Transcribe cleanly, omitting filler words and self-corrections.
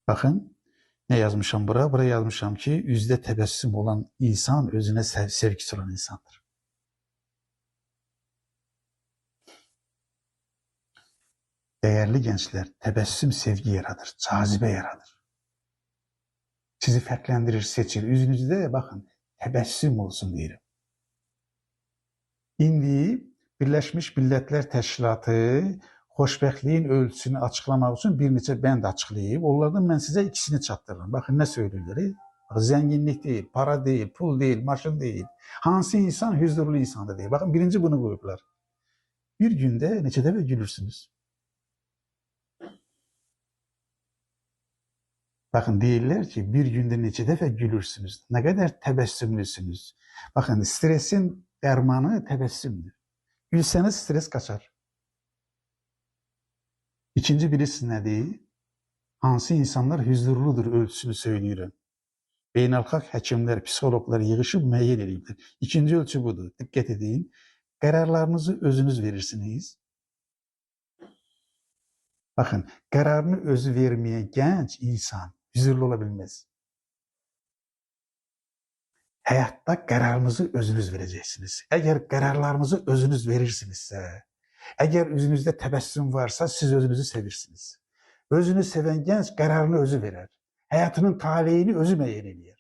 Bakın ne yazmışam buraya? Buraya yazmışam ki yüzde tebessüm olan insan özüne sevgisi olan insandır. Değerli gençler, tebessüm sevgi yaratır, cazibe yaratır. Sizi fərqləndirir, seçir. Yüzünüzde bakın tebessüm olsun diyelim. İndi Birleşmiş Milletler Teşkilatı xoşbəxtliyin ölçüsünü açıklamak için bir neçə bənd açıqlayıb. Onlardan ben size ikisini çatdırırım. Bakın ne söylüyorlar? Zenginlik değil, para değil, pul değil, maşın değil. Hansı insan huzurlu insandır değil. Bakın birinci bunu koyublar. Bir günde neçə dəfə gülürsünüz. Bakın deyirlər ki, bir günde neçə dəfə gülürsünüz. Ne kadar tebessümlüsünüz. Bakın stresin dermanı tebessümdür. Gülseniz stres kaçar. İkinci birisi nedir? Hansı insanlar huzurludur ölçüsünü söylüyorum. Beynəlxalq həkimlər, psixologlar yığışıb müəyyən ediblər. İkinci ölçü budur. Diqqət edin. Kararlarınızı özünüz verirsiniz. Bakın, kararını özü vermeyen genç insan huzurlu olabilmez. Hayatta kararınızı özünüz vereceksiniz. Eğer kararlarınızı özünüz verirsinizse, eğer özünüzde tebessüm varsa siz özünüzü sevirsiniz. Özünü seven genç kararını özü verer. Hayatının talihini özü müəyyən edir.